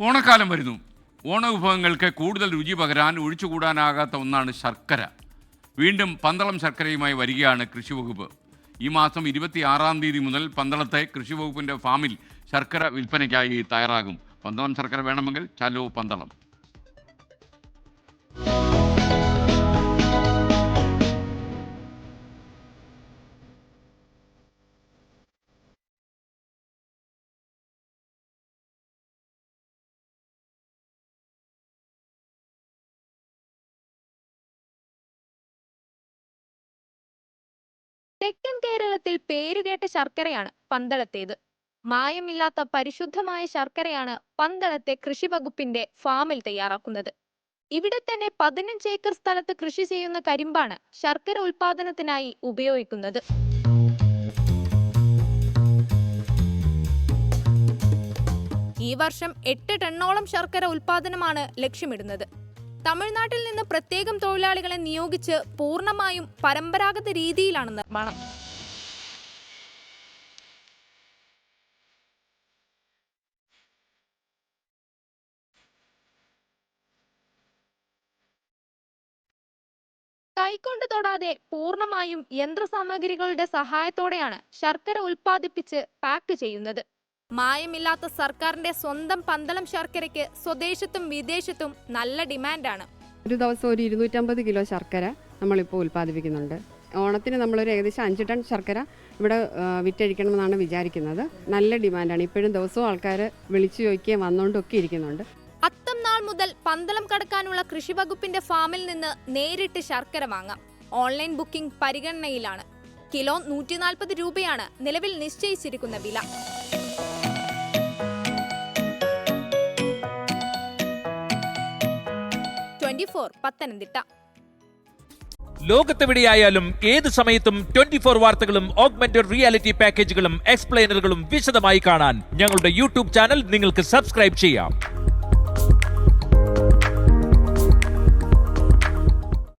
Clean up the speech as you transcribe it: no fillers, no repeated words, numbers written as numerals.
ഓണക്കാലം വരുന്നു. ഓണവിഭവങ്ങൾക്ക് കൂടുതൽ രുചി പകരാൻ ഒഴിച്ചുകൂടാനാകാത്ത ഒന്നാണ് ശർക്കര. വീണ്ടും പന്തളം ശർക്കരയുമായി വരികയാണ് കൃഷിവകുപ്പ്. ഈ മാസം 26-ാം തീയതി മുതൽ പന്തളത്തെ കൃഷിവകുപ്പിൻ്റെ ഫാമിൽ ശർക്കര വിൽപ്പനയ്ക്കായി തയ്യാറാകും. പന്തളം ശർക്കര വേണമെങ്കിൽ ചലോ പന്തളം. തെക്കൻ കേരളത്തിൽ പേരുകേട്ട ശർക്കരയാണ് പന്തളത്തേത്. മായമില്ലാത്ത പരിശുദ്ധമായ ശർക്കരയാണ് പന്തളത്തെ കൃഷിവകുപ്പിന്റെ ഫാമിൽ തയ്യാറാക്കുന്നത്. ഇവിടെ തന്നെ 15 ഏക്കർ സ്ഥലത്ത് കൃഷി ചെയ്യുന്ന കരിമ്പാണ് ശർക്കര ഉൽപാദനത്തിനായി ഉപയോഗിക്കുന്നത്. ഈ വർഷം 8 ടണ്ണോളം ശർക്കര ഉൽപാദനമാണ് ലക്ഷ്യമിടുന്നത്. തമിഴ്നാട്ടിൽ നിന്ന് പ്രത്യേകം തൊഴിലാളികളെ നിയോഗിച്ച് പൂർണ്ണമായും പരമ്പരാഗത രീതിയിലാണ് നിർമ്മാണം. കൈകൊണ്ട് തൊടാതെ പൂർണ്ണമായും യന്ത്രസാമഗ്രികളുടെ സഹായത്തോടെയാണ് ശർക്കര ഉൽപ്പാദിപ്പിച്ച് പാക്ക് ചെയ്യുന്നത്. മായമില്ലാത്ത സർക്കാരിന്റെ സ്വന്തം പന്തളം ശർക്കരയ്ക്ക് സ്വദേശത്തും വിദേശത്തും നല്ല ഡിമാൻഡാണ്. ഒരു ദിവസം ഒരു 250 കിലോ ശർക്കര നമ്മളിപ്പോൾ ഉൽപ്പാദിപ്പിക്കുന്നുണ്ട്. ഓണത്തിന് നമ്മളൊരു ഏകദേശം 5 ടൺ ശർക്കര ഇവിടെ വിറ്റഴിക്കണമെന്നാണ് വിചാരിക്കുന്നത്. നല്ല ഡിമാൻഡാണ്. ഇപ്പോഴും ദിവസവും ആൾക്കാർ വിളിച്ചു ചോദിക്കുകയും വന്നുകൊണ്ടൊക്കെ ഇരിക്കുന്നുണ്ട്. അത്തം നാൾ മുതൽ പന്തളം കടക്കാനുള്ള കൃഷിവകുപ്പിന്റെ ഫാമിൽ നിന്ന് നേരിട്ട് ശർക്കര വാങ്ങാം. ഓൺലൈൻ ബുക്കിംഗ് പരിഗണനയിലാണ്. കിലോ 140 രൂപയാണ് നിലവിൽ നിശ്ചയിച്ചിരിക്കുന്ന വില. പത്തനംതിട്ട. ലോകത്തെവിടെയായാലും ഏത് സമയത്തും 24 വാർത്തകളും ഓഗ്മെന്റഡ് റിയാലിറ്റി പാക്കേജുകളും എക്സ്പ്ലെയിനറുകളും വിശദമായി കാണാൻ ഞങ്ങളുടെ യൂട്യൂബ് ചാനൽ നിങ്ങൾക്ക് സബ്സ്ക്രൈബ് ചെയ്യാം.